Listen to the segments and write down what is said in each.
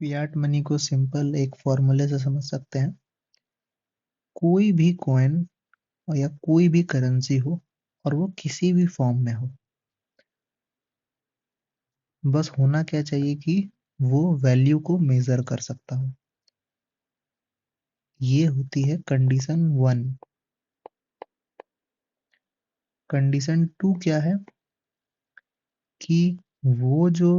Fiat money को simple एक फॉर्मूले से समझ सकते हैं। कोई भी कॉइन या कोई भी करेंसी हो और वो किसी भी फॉर्म में हो, बस होना क्या चाहिए कि वो वैल्यू को मेजर कर सकता हो। ये होती है कंडीशन 1। कंडीशन 2 क्या है कि वो जो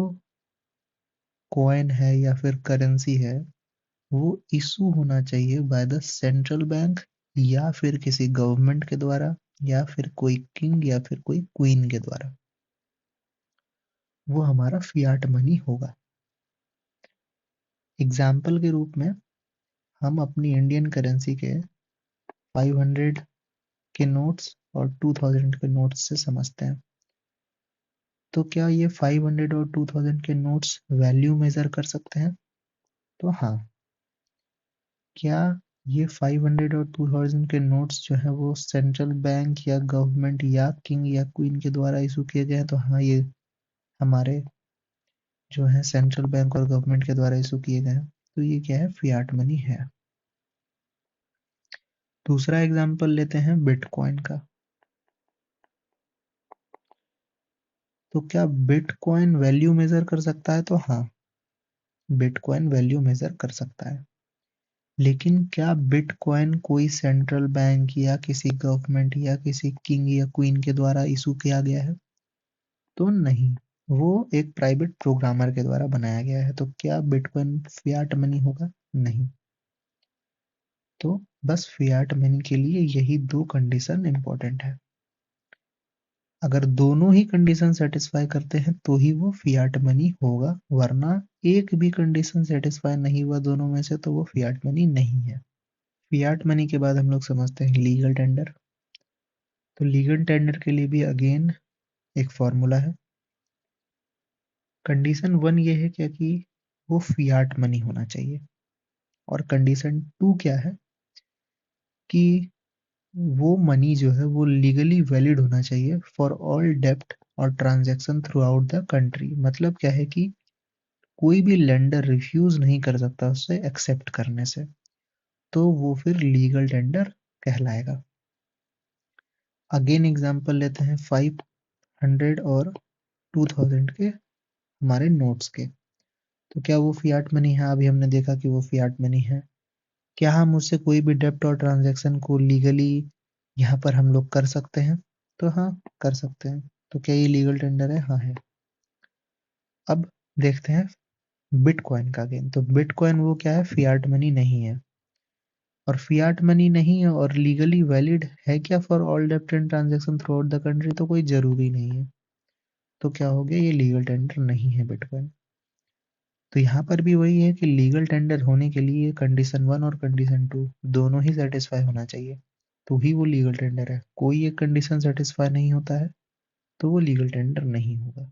कॉइन है या फिर करेंसी है वो इशू होना चाहिए बाय द सेंट्रल बैंक या फिर किसी गवर्नमेंट के द्वारा या फिर कोई किंग या फिर कोई क्वीन के द्वारा। वो हमारा फियाट मनी होगा। एग्जाम्पल के रूप में हम अपनी इंडियन करेंसी के 500 के नोट्स और 2000 के नोट्स से समझते हैं। तो क्या ये 500 और 2000 के नोट्स वैल्यू मेजर कर सकते हैं? तो हाँ। क्या ये 500 और 2000 के नोट्स जो है वो सेंट्रल बैंक या गवर्नमेंट या किंग या क्वीन के द्वारा इशू किए गए हैं? तो हाँ, ये हमारे जो है सेंट्रल बैंक और गवर्नमेंट के द्वारा इशू किए गए हैं। तो ये क्या है? फियाट मनी है। दूसरा एग्जांपल लेते हैं बिटकॉइन का। तो क्या बिटकॉइन वैल्यू मेजर कर सकता है? तो हाँ, बिटकॉइन वैल्यू मेजर कर सकता है। लेकिन क्या बिटकॉइन कोई सेंट्रल बैंक या किसी गवर्नमेंट या किसी किंग या क्वीन के द्वारा इशू किया गया है? तो नहीं, वो एक प्राइवेट प्रोग्रामर के द्वारा बनाया गया है। तो क्या बिटकॉइन फियाट मनी होगा? नहीं। तो बस फियाट मनी के लिए यही दो कंडीशन इंपॉर्टेंट है। अगर दोनों ही कंडीशन सेटिस्फाई करते हैं तो ही वो फियाट मनी होगा, वरना एक भी कंडीशन सेटिस्फाई नहीं हुआ दोनों में से तो वो फियाट मनी नहीं है। फियाट मनी के बाद हम लोग समझते हैं लीगल टेंडर। तो लीगल टेंडर के लिए भी अगेन एक फॉर्मूला है। कंडीशन 1 ये है क्या कि वो फियाट मनी होना चाहिए, और कंडीशन 2 क्या है कि वो मनी जो है वो लीगली वैलिड होना चाहिए फॉर ऑल डेप्ट और transaction throughout the country. मतलब क्या है कि कोई भी लेंडर रिफ्यूज नहीं कर सकता उससे एक्सेप्ट करने से, तो वो फिर लीगल टेंडर कहलाएगा। अगेन एग्जांपल लेते हैं 500 और 2000 के हमारे नोट्स के। तो क्या वो फियाट मनी है? अभी हमने देखा कि वो फियाट मनी है। क्या हम उससे कोई भी डेप्ट और ट्रांजैक्शन को लीगली यहाँ पर हम लोग कर सकते हैं? तो हाँ, कर सकते हैं। तो क्या ये लीगल टेंडर है? हाँ, है। अब देखते हैं बिटकॉइन का गेम। तो बिटकॉइन वो क्या है? फियाट मनी नहीं है। और फियाट मनी नहीं है और लीगली वैलिड है क्या फॉर ऑल डेप्ट and transaction throughout the country? तो कोई जरूरी नहीं है। तो क्या हो गया? ये लीगल टेंडर नहीं है बिटकॉइन। तो यहाँ पर भी वही है कि लीगल टेंडर होने के लिए कंडीशन 1 और कंडीशन 2 दोनों ही सेटिस्फाई होना चाहिए, तो ही वो लीगल टेंडर है। कोई एक कंडीशन सेटिस्फाई नहीं होता है तो वो लीगल टेंडर नहीं होगा।